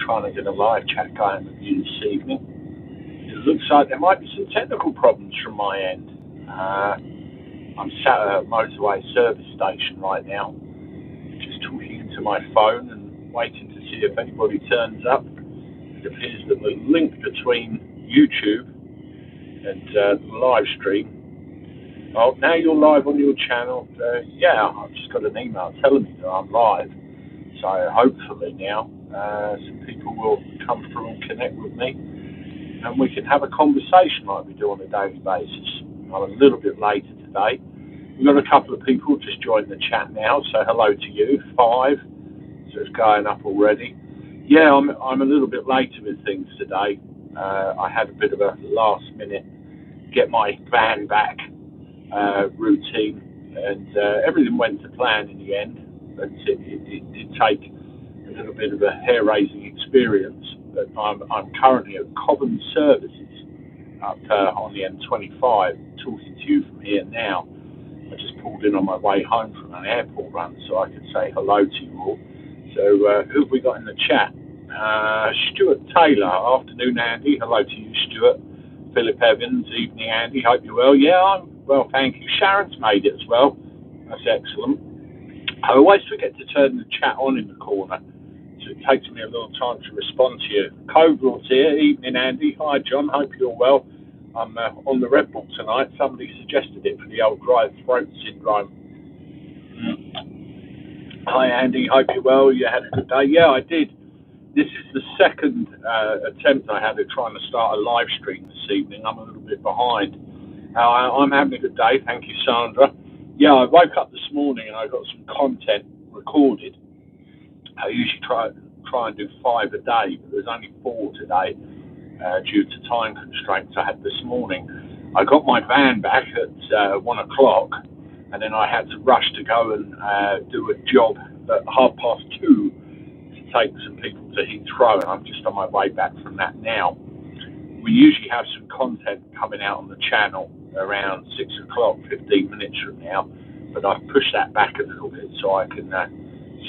trying to get a live chat going with you this evening. It looks like there might be some technical problems from my end. I'm sat at a motorway service station right now, just talking into my phone and waiting to see if anybody turns up. It appears that the link between YouTube and the live stream. Oh, now you're live on your channel. Yeah, I've just got an email telling me that I'm live. So hopefully now some people will come through and connect with me, and we can have a conversation like we do on a daily basis. I'm a little bit later today. We've got a couple of people just joined the chat now, so hello to you. 5, so it's going up already. Yeah, I'm a little bit later with things today. I had a bit of a last minute get my van back routine, and everything went to plan in the end. But it did take a little bit of a hair-raising experience. But I'm currently at Cobham Services up on the M25, talking to you from here now. I just pulled in on my way home from an airport run, so I could say hello to you all. So who have we got in the chat? Stuart Taylor, afternoon Andy. Hello to you, Stuart. Philip Evans, evening Andy. Hope you're well. Yeah, I'm well, thank you. Sharon's made it as well. That's excellent. I always forget to turn the chat on in the corner, so it takes me a little time to respond to you. Cobral's here. Evening, Andy. Hi, John. Hope you're well. I'm on the Red Bull tonight. Somebody suggested it for the old dry throat syndrome. Hi, Andy. Hope you're well. You had a good day. Yeah, I did. This is the second attempt I had at trying to start a live stream this evening. I'm a little bit behind. I'm having a good day. Thank you, Sandra. Yeah, I woke up this morning and I got some content recorded. I usually try and do 5 a day, but there's only 4 today due to time constraints I had this morning. I got my van back at 1 o'clock, and then I had to rush to go and do a job at 2:30 to take some people to Heathrow, and I'm just on my way back from that now. We usually have some content coming out on the channel around 6 o'clock, 15 minutes from now, but I've pushed that back a little bit so I can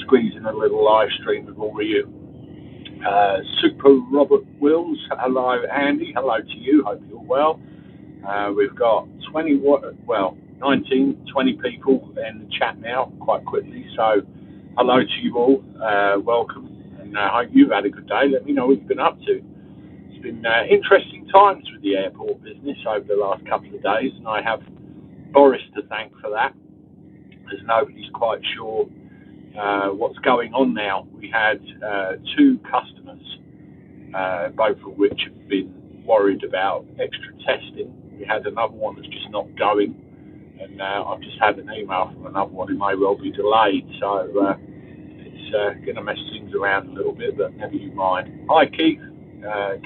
squeeze in a little live stream with all of you. Super Robert Wills, hello Andy, hello to you, hope you're well. We've got 20 people in the chat now quite quickly, so hello to you all, welcome, and I hope you've had a good day. Let me know what you've been up to. It's been interesting times with the airport business over the last couple of days, and I have Boris to thank for that, as nobody's quite sure what's going on now. We had 2 customers, both of which have been worried about extra testing. We had another one that's just not going, and I've just had an email from another one who may well be delayed, so it's going to mess things around a little bit, but never you mind. Hi Keith.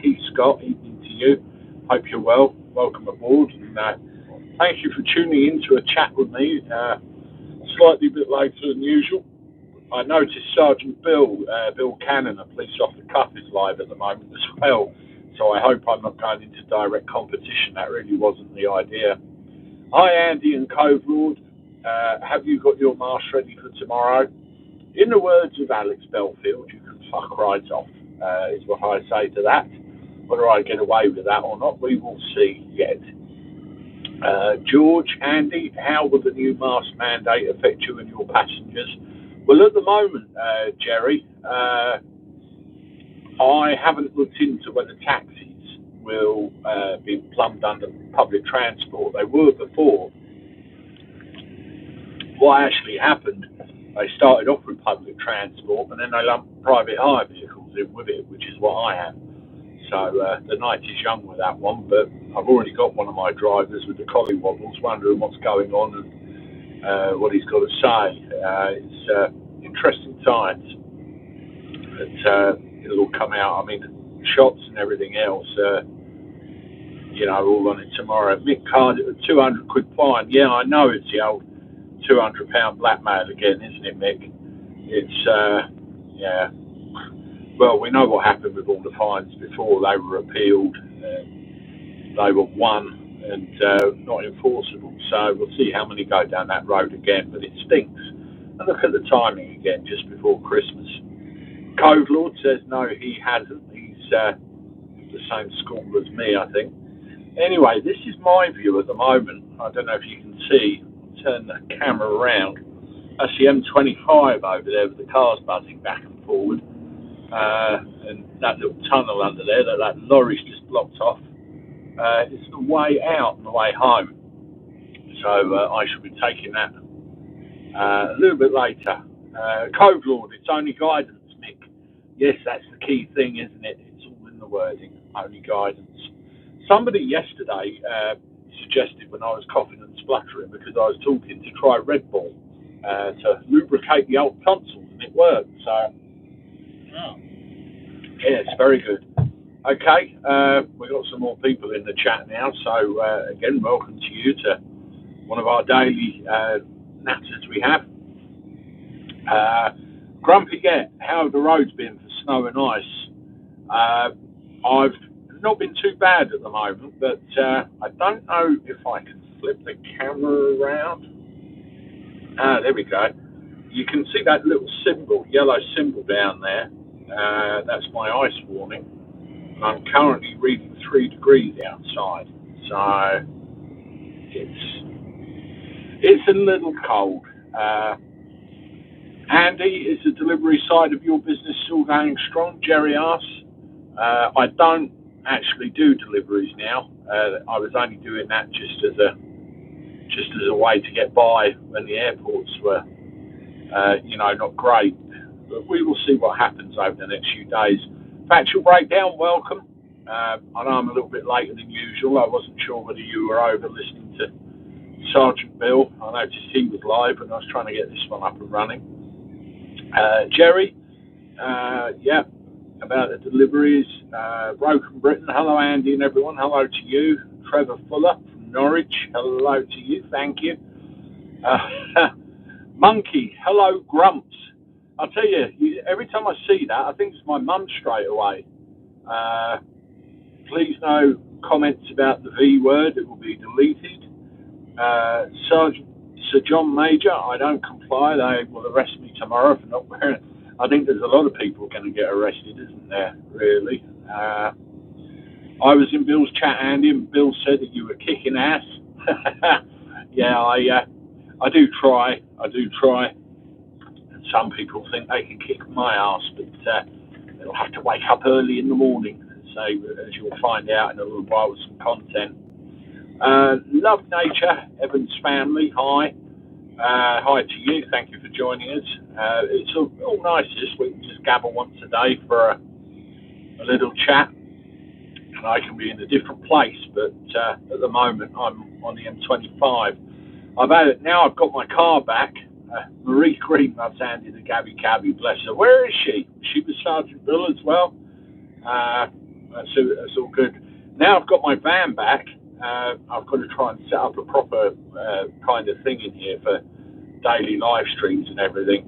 Keith Scott, evening to you. Hope you're well. Welcome aboard, and thank you for tuning into a chat with me. Slightly a bit later than usual. I noticed Sergeant Bill Cannon, a police off the cuff, is live at the moment as well. So I hope I'm not going into direct competition. That really wasn't the idea. Hi Andy and Covrod. Have you got your marsh ready for tomorrow? In the words of Alex Belfield, you can fuck right off. Is what I say to that. Whether I get away with that or not, we will see yet. George, Andy, how will the new mask mandate affect you and your passengers? Well, at the moment, Jerry, I haven't looked into whether taxis will be plumbed under public transport. They were before. What actually happened, they started off with public transport, and then they lumped private hire vehicles in with it, which is what I am. So the night is young with that one, but I've already got one of my drivers with the collie wobbles, wondering what's going on and what he's got to say. It's interesting times, but it'll all come out. I mean, shots and everything else, all on it tomorrow. Mick Card, 200 quid fine. Yeah, I know it's the old £200 blackmail again, isn't it, Mick? It's, yeah. Well, we know what happened with all the fines before. They were appealed, they were won and not enforceable. So we'll see how many go down that road again, but it stinks. And look at the timing again, just before Christmas. Code Lord says no, he hasn't. He's the same school as me, I think. Anyway, this is my view at the moment. I don't know if you can see. Turn the camera around. That's the M25 over there with the cars buzzing back and forward. And that little tunnel under there that lorry's just blocked off. It's the way out and the way home. So I shall be taking that a little bit later. Code Lord, it's only guidance, Mick. Yes, that's the key thing, isn't it? It's all in the wording, only guidance. Somebody yesterday suggested when I was coughing and spluttering because I was talking to try Red Bull to lubricate the old tonsils, and it worked. So, yeah, it's very good. Okay, we've got some more people in the chat now. So, again, welcome to you to one of our daily natters we have. Grumpy Get, how have the roads been for snow and ice? I've not been too bad at the moment, but I don't know if I can flip the camera around. There we go. You can see that little symbol, yellow symbol down there. That's my ice warning. And I'm currently reading 3 degrees outside, so it's a little cold. Andy, is the delivery side of your business still going strong? Jerry asks. I don't actually do deliveries now. I was only doing that just as a way to get by when the airports were, not great. But we will see what happens over the next few days. Factual Breakdown, welcome. I know I'm a little bit later than usual. I wasn't sure whether you were over listening to Sergeant Bill. I noticed he was live, and I was trying to get this one up and running. Jerry, yeah, about the deliveries. Broken Britain, hello Andy and everyone, hello to you. Trevor Fuller from Norwich, hello to you, thank you. Monkey, hello Grumps. I'll tell you, every time I see that, I think it's my mum straight away. Please no comments about the V word, it will be deleted. Sir John Major, I don't comply, they will arrest me tomorrow for not wearing it. I think there's a lot of people going to get arrested, isn't there, really? I was in Bill's chat, Andy, and Bill said that you were kicking ass. Yeah, I do try. And some people think they can kick my ass, but they'll have to wake up early in the morning. So, as you'll find out in a little while with some content. Love Nature, Evans family, hi. Hi to you, thank you for joining us. It's all nice this week, just gather once a day for a little chat. And I can be in a different place, but at the moment I'm on the M25. I've got my car back. Marie Green loves Andy the Gabby Cabby, bless her. Where is she? She was Sergeant Bill as well. That's all good. Now I've got my van back. I've got to try and set up a proper kind of thing in here for daily live streams and everything.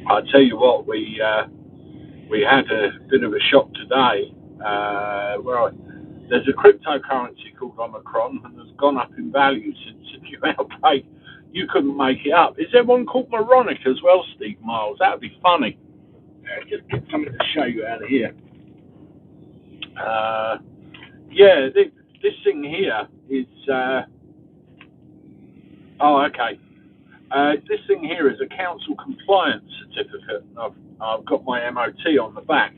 I'll tell you what, we had a bit of a shock today. There's a cryptocurrency called Omicron and has gone up in value since the new outbreak. You couldn't make it up. Is there one called Moronic as well, Steve Miles? That would be funny. Just get something to show you out of here. This thing here is... this thing here is a council compliance certificate. I've got my MOT on the back.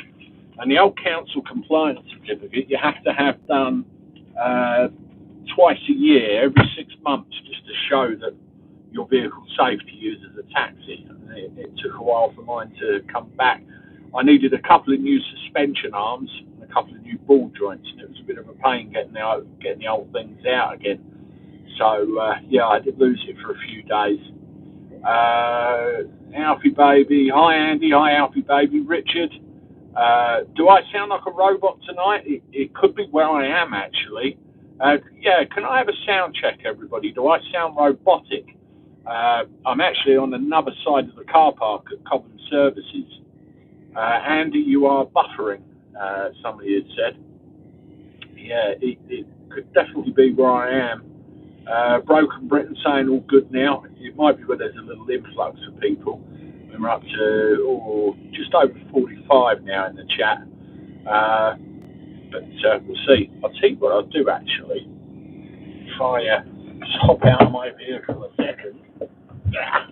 And the old council compliance certificate you have to have done twice a year, every 6 months, just to show that your vehicle's safe to use as a taxi. And it took a while for mine to come back. I needed a couple of new suspension arms and a couple of new ball joints, and it was a bit of a pain getting the old things out again. So, I did lose it for a few days. Alfie Baby. Hi, Andy. Hi, Alfie Baby. Richard. Do I sound like a robot tonight? It could be where I am, actually. Can I have a sound check, everybody? Do I sound robotic? I'm actually on another side of the car park at Cobham Services. Andy, you are buffering, somebody had said. Yeah, it could definitely be where I am. Broken Britain saying all good now. It might be where there's a little influx of people. We're up to just over 45 now in the chat. But we'll see. I'll tell you what I'll do actually. If I just hop out of my vehicle a second. Yeah.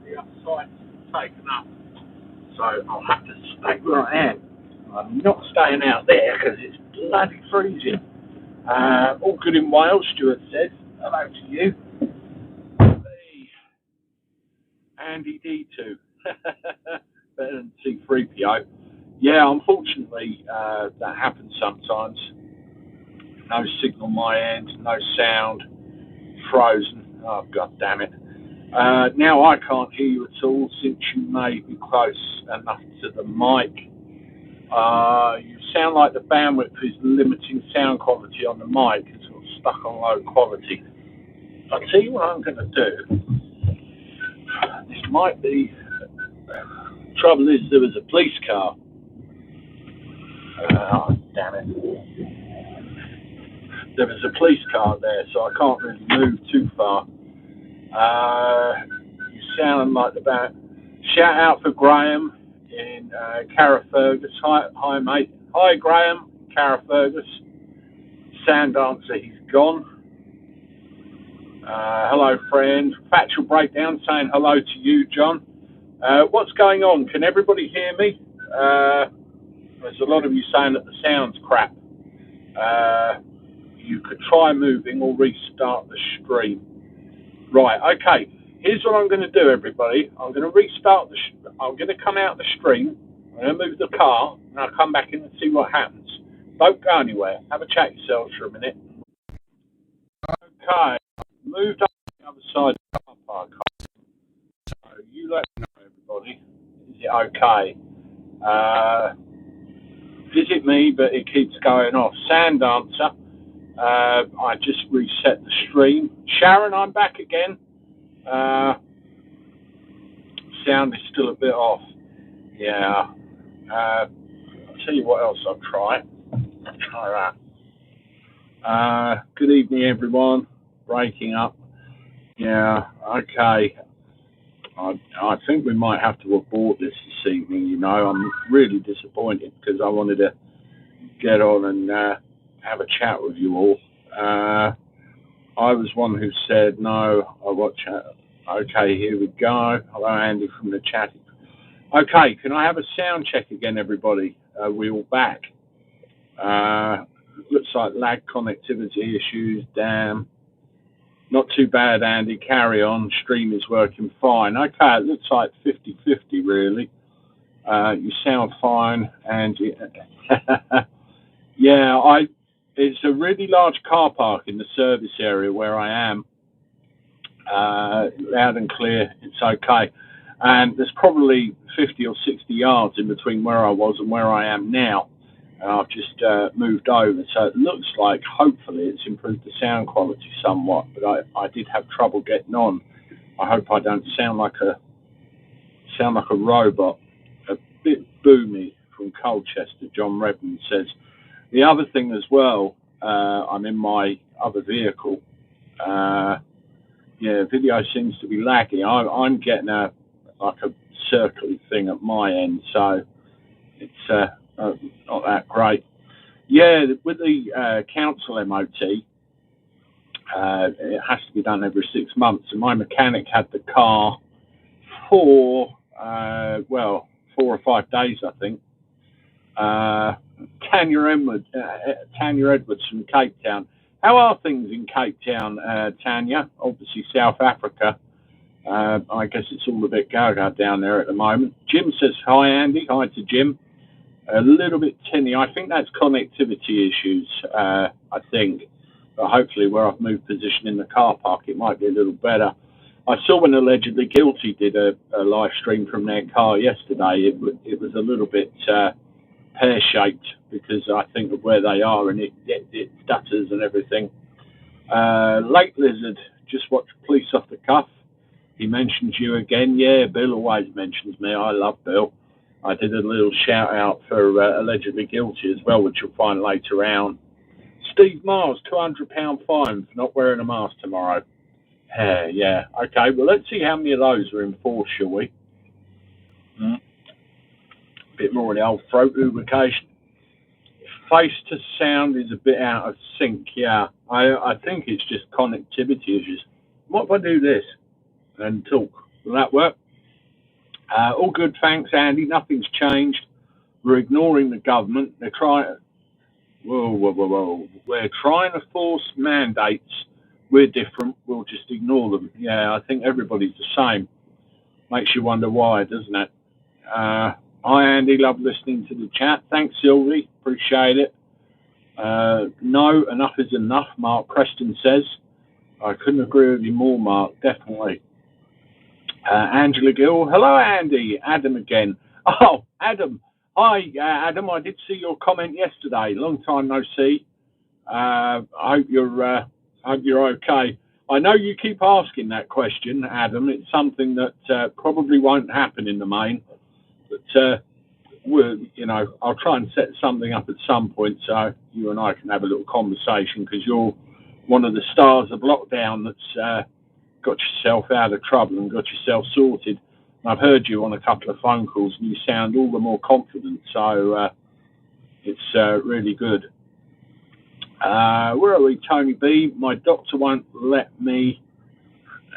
The upside taken up. So I'll have to stay where I am. I'm not staying out there because it's bloody freezing. All good in Wales, Stuart says. Hello to you. Hey, Andy D2. Better than C3PO. Yeah, unfortunately, that happens sometimes. No signal on my end, no sound, frozen. Oh, God damn it. Now I can't hear you at all since you may be close enough to the mic. You sound like the bandwidth is limiting sound quality on the mic. It's sort of stuck on low quality. I'll tell you what I'm going to do. This might be... Trouble is, there was a police car. Oh, damn it. There was a police car there, so I can't really move too far. You sound like the band. Shout out for Graham in Carrickfergus. Hi, mate. Hi, Graham, Carrickfergus. Sound dancer, he's gone. Hello, friend. Factual Breakdown saying hello to you, John. What's going on? Can everybody hear me? There's a lot of you saying that the sound's crap. You could try moving or restart the stream. Right, okay. Here's what I'm going to do, everybody. I'm going to restart I'm going to come out the stream. I'm going to move the car, and I'll come back in and see what happens. Don't go anywhere. Have a chat yourselves for a minute. Okay. Moved up to the other side of the car park. So you let me know, everybody. Is it okay? Visit me, but it keeps going off. Sand Dancer. I just reset the stream. Sharon, I'm back again. Sound is still a bit off. Yeah. I'll tell you what else I'll try. Try that. Good evening, everyone. Breaking up. Yeah. Okay. I think we might have to abort this evening. You know, I'm really disappointed because I wanted to get on and have a chat with you all. I was one who said no. I watch it. Okay, here we go. Hello, Andy from the chat. Okay, can I have a sound check again, everybody? We're all back. Looks like lag connectivity issues. Damn. Not too bad, Andy. Carry on. Stream is working fine. Okay, it looks like 50-50, really. You sound fine, Andy. Yeah, it's a really large car park in the service area where I am. Loud and clear, it's okay. And there's probably 50 or 60 yards in between where I was and where I am now. And I've just moved over, so it looks like hopefully it's improved the sound quality somewhat. But I did have trouble getting on. I hope I don't sound like a robot. A bit boomy from Colchester. John Redmond says. The other thing as well, I'm in my other vehicle. Video seems to be lagging. I'm getting a circly thing at my end, so it's not that great. Yeah, with the council MOT, it has to be done every 6 months. And my mechanic had the car for 4 or 5 days, I think. Tanya Edwards from Cape Town. How are things in Cape Town, Tanya? Obviously South Africa. I guess it's all a bit gaga down there at the moment. Jim says hi, Andy. Hi to Jim. A little bit tinny. I think that's connectivity issues, I think. But hopefully where I've moved position in the car park, it might be a little better. I saw when Allegedly Guilty did a live stream from their car yesterday. It was a little bit pear-shaped because I think of where they are and it stutters and everything. Lake Lizard, just watched Police Off the Cuff. He mentions you again. Yeah, Bill always mentions me. I love Bill. I did a little shout out for Allegedly Guilty as well, which you'll find later on. Steve Mars, £200 fine for not wearing a mask tomorrow. Yeah. Okay, well, let's see how many of those are enforced, shall we? Bit more of the old throat lubrication. Face to sound is a bit out of sync, yeah. I think it's just connectivity issues. What if I do this and talk? Will that work? All good, thanks, Andy. Nothing's changed. We're ignoring the government. They're trying. Whoa. We're trying to force mandates. We're different. We'll just ignore them. Yeah, I think everybody's the same. Makes you wonder why, doesn't it? Hi, Andy. Love listening to the chat. Thanks, Sylvie. Appreciate it. No, enough is enough, Mark Preston says. I couldn't agree with you more, Mark. Definitely. Angela Gill. Hello, Andy. Adam again. Oh, Adam. Hi, Adam. I did see your comment yesterday. Long time no see. I hope you're okay. I know you keep asking that question, Adam. It's something that probably won't happen in the main, but I'll try and set something up at some point so you and I can have a little conversation, because you're one of the stars of lockdown that's got yourself out of trouble and got yourself sorted. And I've heard you on a couple of phone calls, and you sound all the more confident. So it's really good. Where are we, Tony B? My doctor won't let me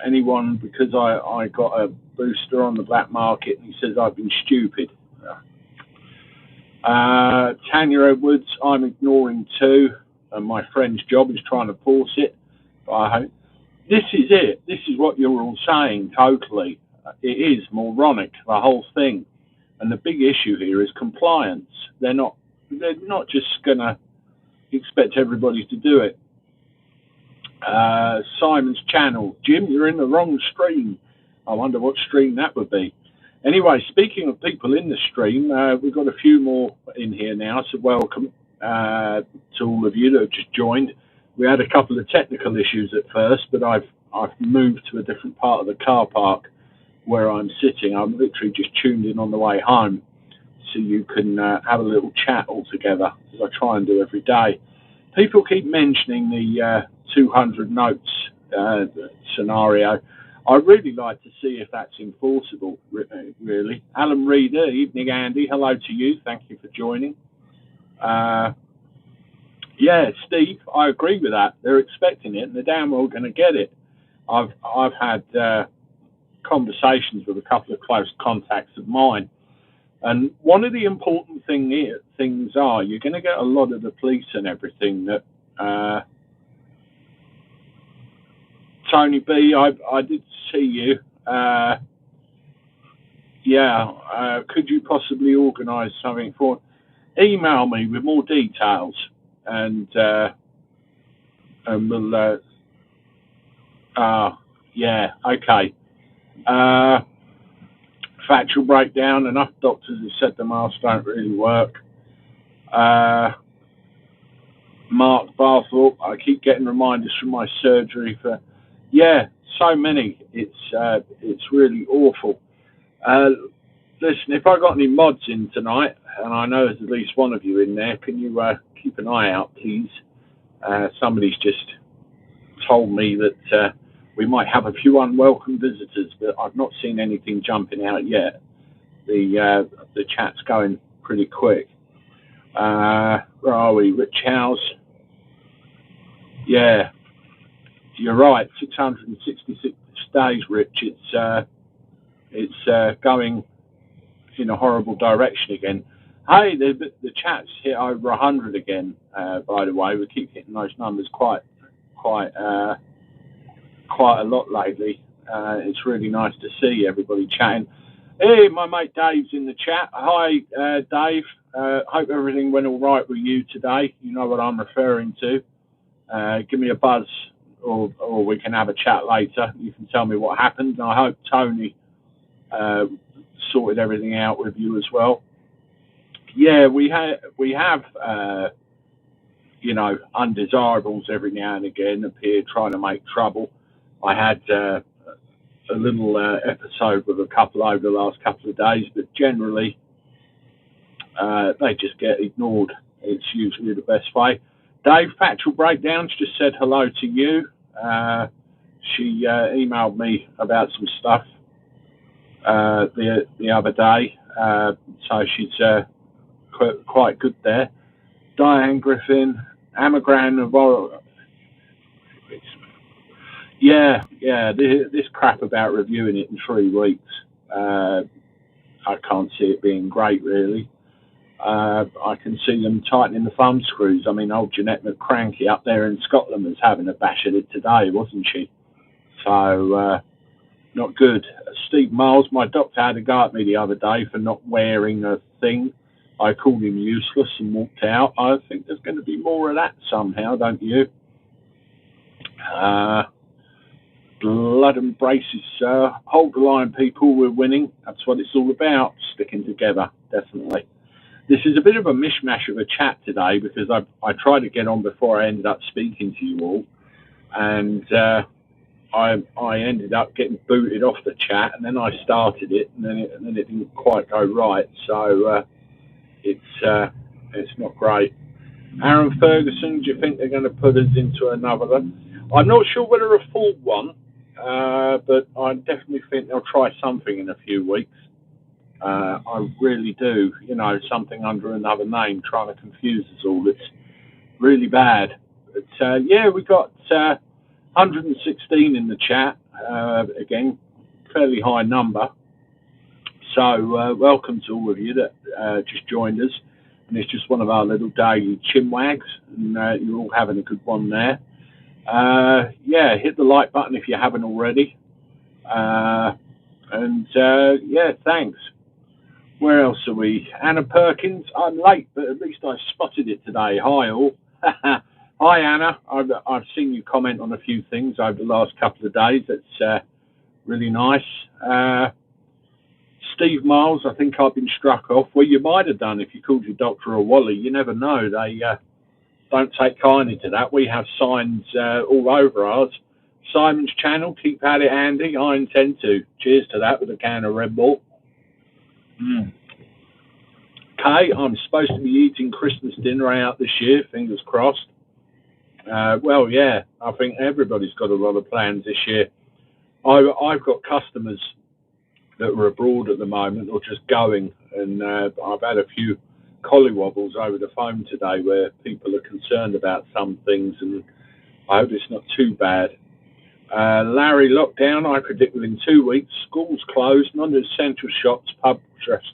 anyone because I got a booster on the black market, and he says I've been stupid. Tanya Edwards, I'm ignoring too, and my friend's job is trying to force it. But I hope this is it. This is what you're all saying. Totally, it is moronic, the whole thing. And the big issue here is compliance. They're not just gonna expect everybody to do it. Simon's channel, Jim, you're in the wrong stream. I wonder what stream that would be. Anyway, speaking of people in the stream, we've got a few more in here now, so welcome to all of you that have just joined. We had a couple of technical issues at first, but I've moved to a different part of the car park where I'm sitting. I'm literally just tuned in on the way home, so you can have a little chat all together, as I try and do every day. People keep mentioning the 200 notes scenario. I'd really like to see if that's enforceable, really. Alan Reeder, evening, Andy. Hello to you. Thank you for joining. Yeah, Steve, I agree with that. They're expecting it, and they're damn well going to get it. I've had conversations with a couple of close contacts of mine, and one of the important things are you're going to get a lot of the police and everything that. Tony B, I did see you. Could you possibly organise something for? Email me with more details, and we'll. Okay. Factual breakdown. Enough doctors have said the masks don't really work. Mark Barthorpe, I keep getting reminders from my surgery for. Yeah, so many. It's really awful. Listen, if I got any mods in tonight, and I know there's at least one of you in there, can you keep an eye out, please? Somebody's just told me that we might have a few unwelcome visitors, but I've not seen anything jumping out yet. The chat's going pretty quick. Where are we? Rich House. Yeah. You're right, 666 days, Rich. It's going in a horrible direction again. Hey, the chat's hit over 100 again. By the way, we keep hitting those numbers quite a lot lately. It's really nice to see everybody chatting. Hey, my mate Dave's in the chat. Hi, Dave. Hope everything went all right with you today. You know what I'm referring to. Give me a buzz. Or we can have a chat later. You can tell me what happened. And I hope Tony sorted everything out with you as well. Yeah, we have undesirables every now and again appear trying to make trouble. I had a little episode with a couple over the last couple of days, but generally they just get ignored. It's usually the best way. Dave, Factual Breakdowns just said hello to you. She emailed me about some stuff the other day, so she's quite good there. Diane Griffin, Amagran Navarro. Yeah. This crap about reviewing it in 3 weeks. I can't see it being great, really. I can see them tightening the thumb screws. I mean, old Jeanette McCranky up there in Scotland was having a bash at it today, wasn't she? So, not good. Steve Miles, my doctor had a go at me the other day for not wearing a thing. I called him useless and walked out. I think there's going to be more of that somehow, don't you? Blood and braces, sir. Hold the line, people. We're winning. That's what it's all about. Sticking together, definitely. This is a bit of a mishmash of a chat today because I tried to get on before I ended up speaking to you all, and I ended up getting booted off the chat, and then I started it, and then it didn't quite go right. So it's not great. Aaron Ferguson, do you think they're going to put us into another one? I'm not sure whether a full one, but I definitely think they'll try something in a few weeks. I really do. You know, something under another name, trying to confuse us all. It's really bad. But yeah, we got 116 in the chat. Again, fairly high number. So welcome to all of you that just joined us. And it's just one of our little daily chinwags, and you're all having a good one there. Yeah, hit the like button if you haven't already. And yeah, thanks. Where else are we? Anna Perkins. I'm late, but at least I spotted it today. Hi all. Hi Anna. I've seen you comment on a few things over the last couple of days. That's really nice. Steve Miles, I think I've been struck off. Well, you might have done if you called your doctor a Wally. You never know. They don't take kindly to that. We have signs all over ours. Simon's channel, keep at it, Andy. I intend to. Cheers to that with a can of Red Bull. Kay, I'm supposed to be eating Christmas dinner out this year, fingers crossed. Well, yeah, I think everybody's got a lot of plans this year. I've got customers that are abroad at the moment or just going, and I've had a few collywobbles over the phone today where people are concerned about some things, and I hope it's not too bad. Larry, lockdown, I predict within 2 weeks, schools closed, non-essential shops, pubs, restaurants.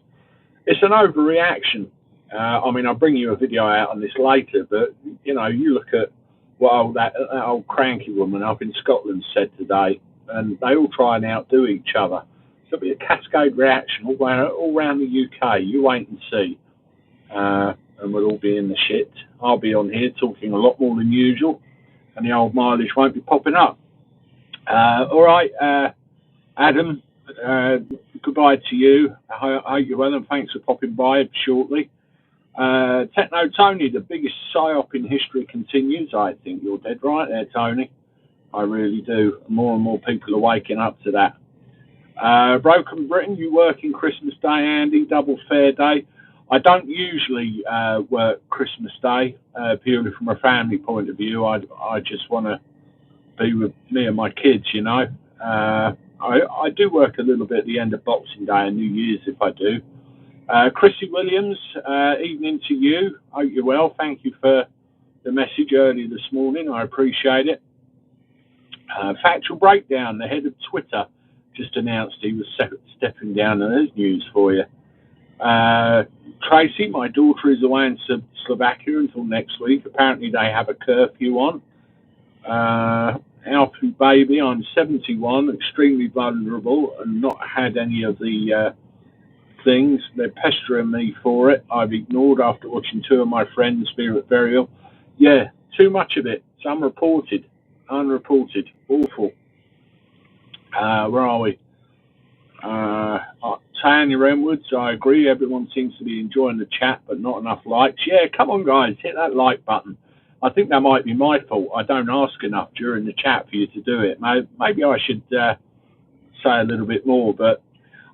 It's an overreaction. I mean, I'll bring you a video out on this later, but, you know, you look at what that old cranky woman up in Scotland said today, and they all try and outdo each other. There'll be a cascade reaction all around the UK. You wait and see. And we'll all be in the shit. I'll be on here talking a lot more than usual, and the old mileage won't be popping up. All right, Adam, goodbye to you. I hope you're well, and thanks for popping by shortly. Techno Tony, the biggest psyop in history continues. I think you're dead right there, Tony. I really do. More and more people are waking up to that. Broken Britain, you working Christmas Day, Andy, double fair day. I don't usually work Christmas Day, purely from a family point of view. I just want to be with me and my kids, you know. I do work a little bit at the end of Boxing Day and New Year's if I do. Chrissy Williams, evening to you. Hope you're well. Thank you for the message earlier this morning. I appreciate it. Factual Breakdown, the head of Twitter, just announced he was stepping down, and there's news for you. Tracy, my daughter is away in Slovakia until next week. Apparently they have a curfew on. Alfie Baby, I'm 71, extremely vulnerable, and not had any of the things. They're pestering me for it. I've ignored after watching 2 of my friends be at burial. Yeah, too much of it. It's unreported. Awful. Where are we? Tanya Renwoods, I agree. Everyone seems to be enjoying the chat, but not enough likes. Yeah, come on, guys, hit that like button. I think that might be my fault. I don't ask enough during the chat for you to do it. Maybe I should say a little bit more, but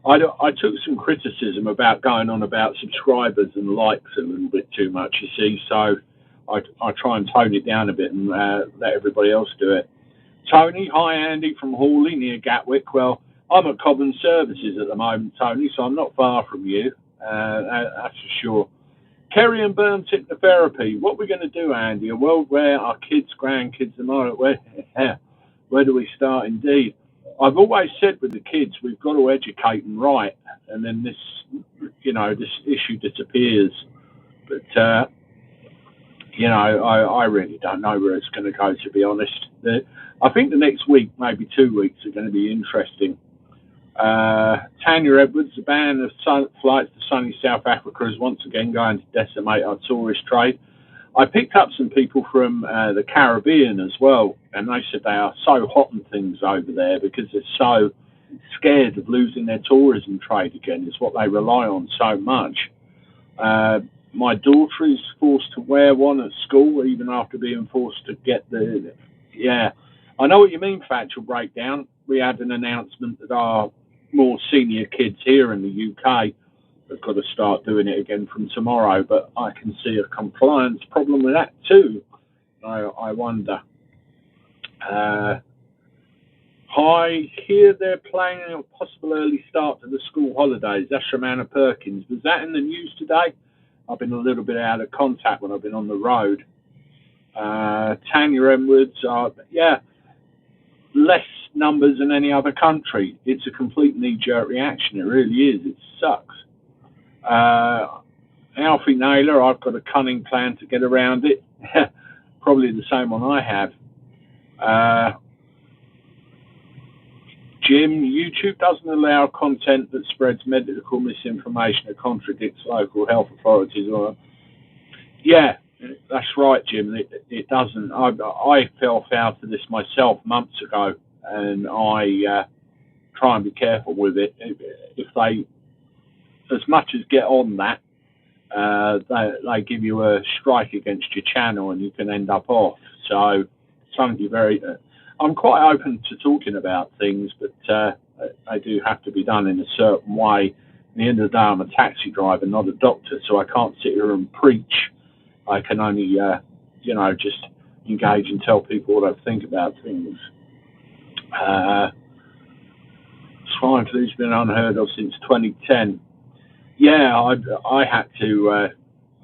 I took some criticism about going on about subscribers and likes a little bit too much, you see, so I try and tone it down a bit and let everybody else do it. Tony, hi Andy from Hawley near Gatwick. Well, I'm at Cobham Services at the moment, Tony, so I'm not far from you. That's for sure. Kerry and Burns hypnotherapy. What we're going to do, Andy? A world where our kids, grandkids, and all. Where do we start? Indeed, I've always said with the kids, we've got to educate them right, and then this issue disappears. But I really don't know where it's going to go. To be honest, I think the next week, maybe 2 weeks, are going to be interesting. Tanya Edwards, the ban of flights to sunny South Africa is once again going to decimate our tourist trade. I picked up some people from the Caribbean as well, and they said they are so hot on things over there because they're so scared of losing their tourism trade again. It's what they rely on so much. My daughter is forced to wear one at school, even after being forced to get the... Yeah, I know what you mean, factual breakdown. We had an announcement that our more senior kids here in the UK have got to start doing it again from tomorrow, but I can see a compliance problem with that too. I wonder. I hear they're planning a possible early start to the school holidays. That's from Anna Perkins. Was that in the news today? I've been a little bit out of contact when I've been on the road. Tanya Edwards, less numbers than any other country. It's a complete knee-jerk reaction. It really is. It sucks. Alfie Naylor, I've got a cunning plan to get around it. Probably the same one I have. Jim, YouTube doesn't allow content that spreads medical misinformation or contradicts local health authorities. Yeah, that's right, Jim. It doesn't. I fell foul to this myself months ago, and I try and be careful with it. If they, as much as get on that, they give you a strike against your channel, and you can end up off. So something you very. I'm quite open to talking about things, but they do have to be done in a certain way. At the end of the day, I'm a taxi driver, not a doctor, so I can't sit here and preach. I can only, just engage and tell people what I think about things. Swine flu's been unheard of since 2010. Yeah, I had to.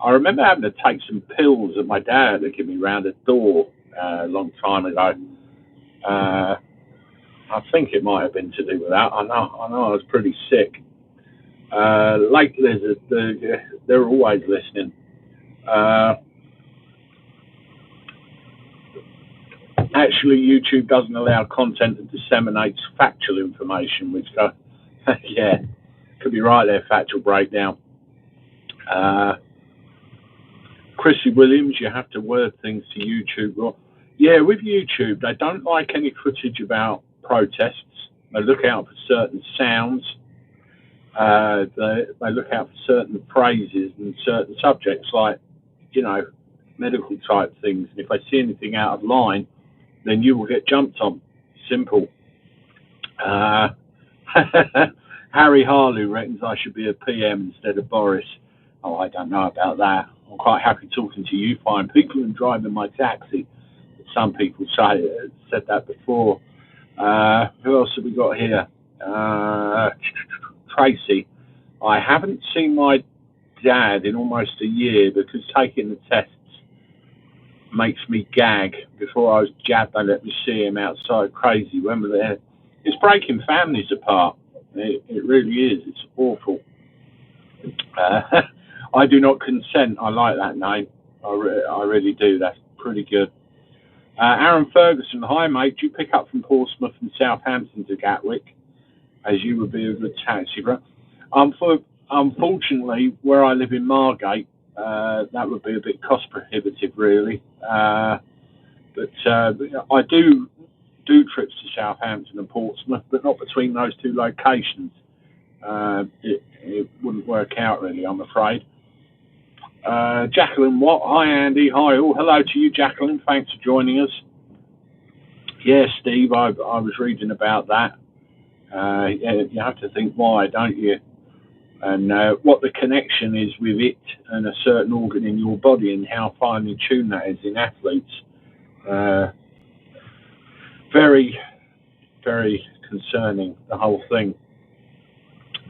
I remember having to take some pills that my dad had given me round the door a long time ago. I think it might have been to do with that. I know I was pretty sick. Lake Lizard, they're always listening. Actually, YouTube doesn't allow content that disseminates factual information, which, yeah, could be right there, factual breakdown. Chrissy Williams, you have to word things to YouTube. Yeah, with YouTube, they don't like any footage about protests. They look out for certain sounds. They look out for certain phrases and certain subjects, like, medical type things. And if they see anything out of line, then you will get jumped on. Simple. Harry Harlow reckons I should be a PM instead of Boris. Oh, I don't know about that. I'm quite happy talking to you fine people and driving my taxi. Some people said that before. Who else have we got here? Tracy. I haven't seen my dad in almost a year because taking the tests makes me gag. Before I was jabbed, they let me see him outside. Crazy. When we're there, it's breaking families apart. It really is. It's awful. I do not consent. I like that name. I really do. That's pretty good. Aaron Ferguson, hi mate. Do you pick up from Portsmouth and Southampton to Gatwick, as you would be a good taxi driver? Unfortunately, where I live in Margate, that would be a bit cost prohibitive, really. But I do trips to Southampton and Portsmouth, but not between those two locations. It wouldn't work out, really, I'm afraid. Jacqueline Watt, hi Andy, hi all. Hello to you, Jacqueline. Thanks for joining us. Yeah, Steve, I was reading about that. Yeah, you have to think why, don't you? and what the connection is with it and a certain organ in your body and how finely tuned that is in athletes. Very, very concerning, the whole thing.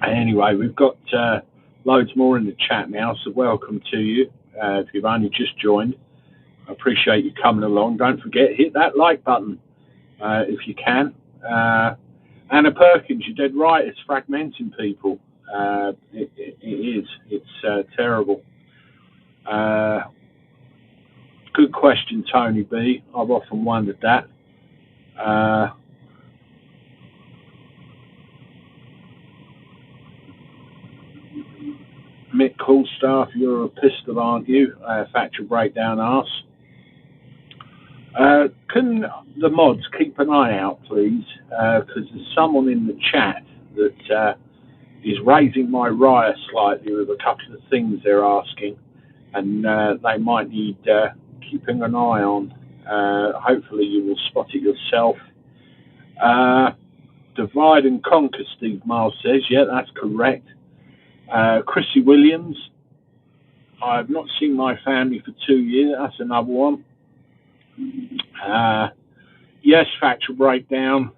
Anyway, we've got loads more in the chat now, so welcome to you. If you've only just joined, I appreciate you coming along. Don't forget, hit that like button if you can. Anna Perkins, you're dead right, it's fragmenting people. It is. It's terrible. Good question, Tony B. I've often wondered that. Mick Coolstaff, you're a pistol, aren't you? Factual Breakdown asks. Can the mods keep an eye out, please? Because there's someone in the chat that is raising my riot slightly with a couple of things they're asking, and they might need keeping an eye on. Hopefully you will spot it yourself. Divide and conquer, Steve Miles says. Yeah, that's correct. Chrissy Williams, I've not seen my family for 2 years. That's another one. Yes, Factual Breakdown.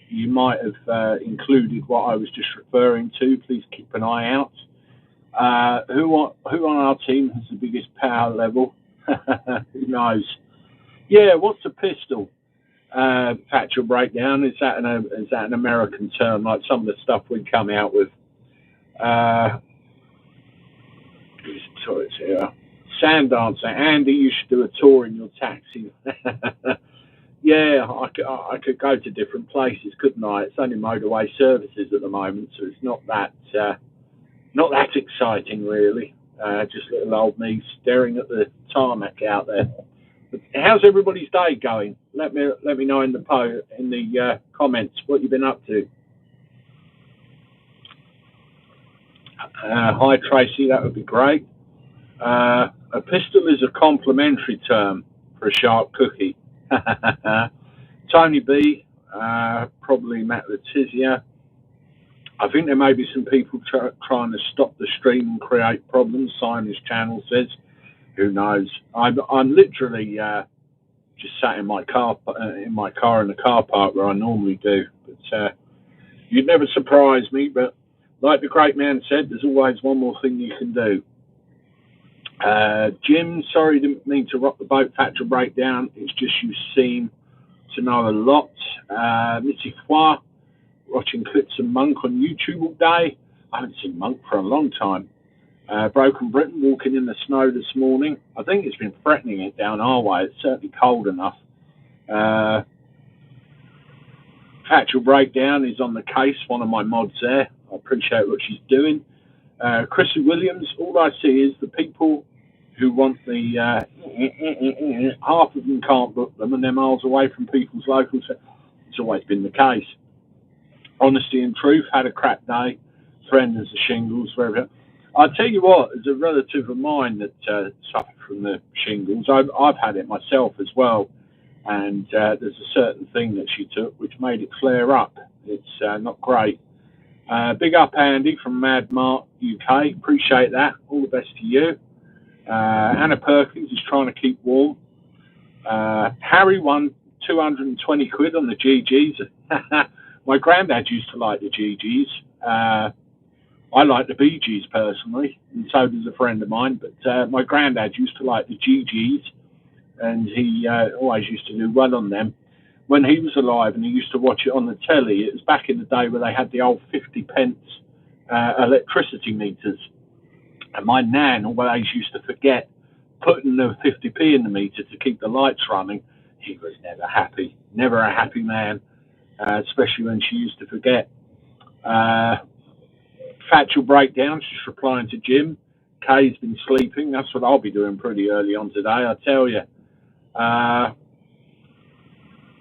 You might have included what I was just referring to. Please keep an eye out. Who on our team has the biggest power level? Who knows? Yeah, what's a pistol? Factual Breakdown. Is that an American term, like some of the stuff we come out with? Sand dancer. Andy, you should do a tour in your taxi. Yeah, I could go to different places, couldn't I? It's only motorway services at the moment, so it's not that exciting, really. Just little old me staring at the tarmac out there. But how's everybody's day going? Let me know in the comments what you've been up to. Hi Tracy, that would be great. A pistol is a complimentary term for a sharp cookie. Tony B, probably Matt Letizia. I think there may be some people trying to stop the stream and create problems. Simon's channel says. Who knows? I'm literally just sat in my car in the car park where I normally do. But you'd never surprise me. But like the great man said, there's always one more thing you can do. Jim, sorry, didn't mean to rock the boat. Factual Breakdown. It's just you seem to know a lot. Missy Foy, watching clips of Monk on YouTube all day. I haven't seen Monk for a long time. Broken Britain, walking in the snow this morning. I think it's been threatening it down our way. It's certainly cold enough. Factual Breakdown is on the case, one of my mods there. I appreciate what she's doing. Chrissy Williams, all I see is the people who want the half of them can't book them and they're miles away from people's locals. It's always been the case. Honesty and truth, had a crap day. Friend has the shingles, wherever. I'll tell you what, as a relative of mine that suffered from the shingles, I've had it myself as well. And there's a certain thing that she took which made it flare up. It's not great. Big up, Andy, from Mad Mart UK. Appreciate that. All the best to you. Anna Perkins is trying to keep warm. Harry won 220 quid on the GGs. My granddad used to like the GGs. I like the BGs personally, and so does a friend of mine. But my granddad used to like the GGs, and he always used to do well on them. When he was alive and he used to watch it on the telly, it was back in the day where they had the old 50 pence electricity meters. And my nan always used to forget putting the 50p in the meter to keep the lights running. He was never happy, never a happy man, especially when she used to forget. Factual Breakdown, she's replying to Jim. Kay's been sleeping. That's what I'll be doing pretty early on today, I tell you.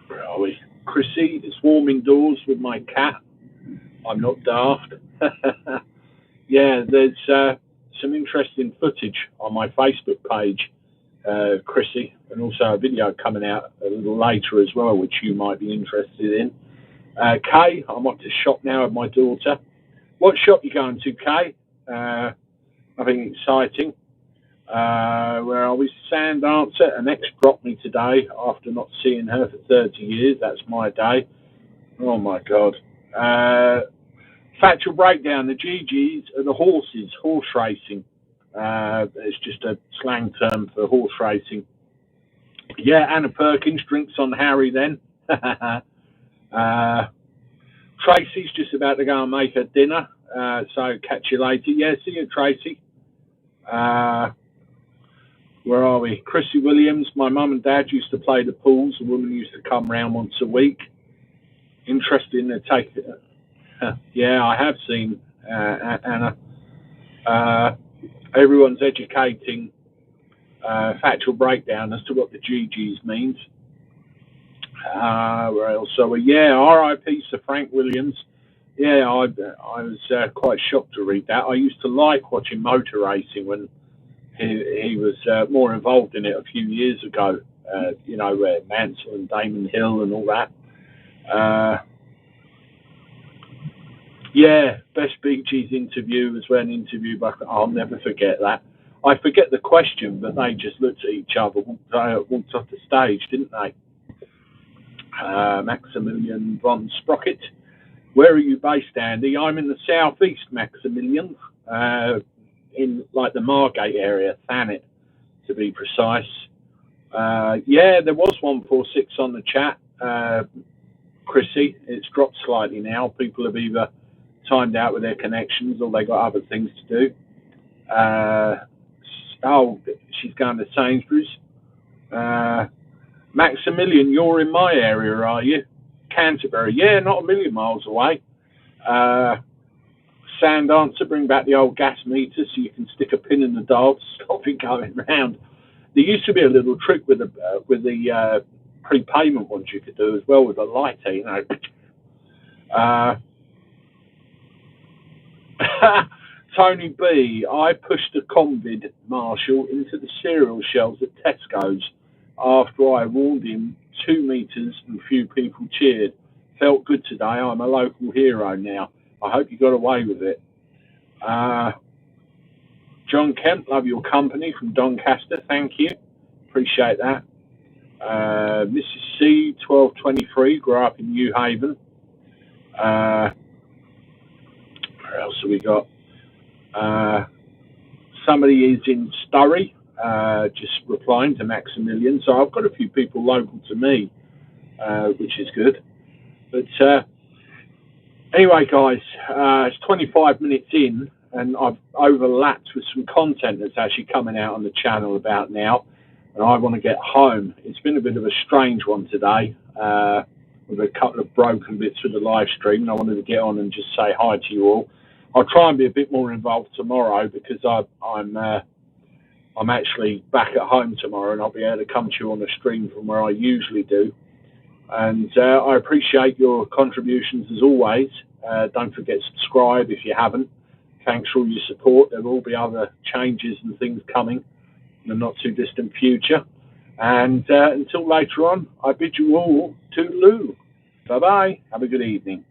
Where are we? Chrissy, it's warm indoors with my cat. I'm not daft. Yeah, there's some interesting footage on my Facebook page, Chrissy, and also a video coming out a little later as well, which you might be interested in. Kay, I'm up to shop now with my daughter. What shop you going to, Kay? Nothing exciting. Where are we? Sand Dancer. An ex dropped me today after not seeing her for 30 years. That's my day. Oh my God. Factual breakdown. The GGs are the horses, horse racing. It's just a slang term for horse racing. Yeah, Anna Perkins drinks on Harry then. Tracy's just about to go and make her dinner. So catch you later. Yeah, see you, Tracy. Where are we? Chrissy Williams. My mum and dad used to play the pools. A woman used to come round once a week. Interesting to take. Yeah, I have seen Anna. Everyone's educating factual breakdown as to what the GGs means. Where else? So yeah, R.I.P. Sir Frank Williams. Yeah, I was quite shocked to read that. I used to like watching motor racing when he was more involved in it a few years ago. You know, Mansell and Damon Hill and all that. Yeah, best Bee Gees interview was when interviewed by. I'll never forget that. I forget the question, but they just looked at each other, walked off the stage, didn't they? Maximilian von Sprocket. Where are you based, Andy? I'm in the southeast, Maximilian, in like the Margate area, Thanet, to be precise. Yeah, there was 146 on the chat, Chrissy. It's dropped slightly now. People have either timed out with their connections or they got other things to do. Oh, she's going to Sainsbury's. Maximilian, you're in my area, are you? Canterbury. Yeah, not a million miles away. Sand Dancer, bring back the old gas meter so you can stick a pin in the dial to stop it going round. There used to be a little trick with the prepayment ones you could do as well with a lighter, you know. Tony B, I pushed a convid Marshall into the cereal shelves at Tesco's after I warned him 2 meters and few people cheered. Felt good today. I'm a local hero now. I hope you got away with it. John Kemp, love your company from Doncaster. Thank you. Appreciate that. Mrs. C, 1223, grew up in New Haven. Where else have we got? Somebody is in Surrey, just replying to Maximilian. So I've got a few people local to me, which is good. But anyway, guys, it's 25 minutes in, and I've overlapped with some content that's actually coming out on the channel about now, and I want to get home. It's been a bit of a strange one today, with a couple of broken bits of the live stream, and I wanted to get on and just say hi to you all. I'll try and be a bit more involved tomorrow because I'm actually back at home tomorrow, and I'll be able to come to you on a stream from where I usually do. And I appreciate your contributions as always. Don't forget to subscribe if you haven't. Thanks for all your support. There will be other changes and things coming in the not too distant future. And until later on, I bid you all toodaloo. Bye-bye. Have a good evening.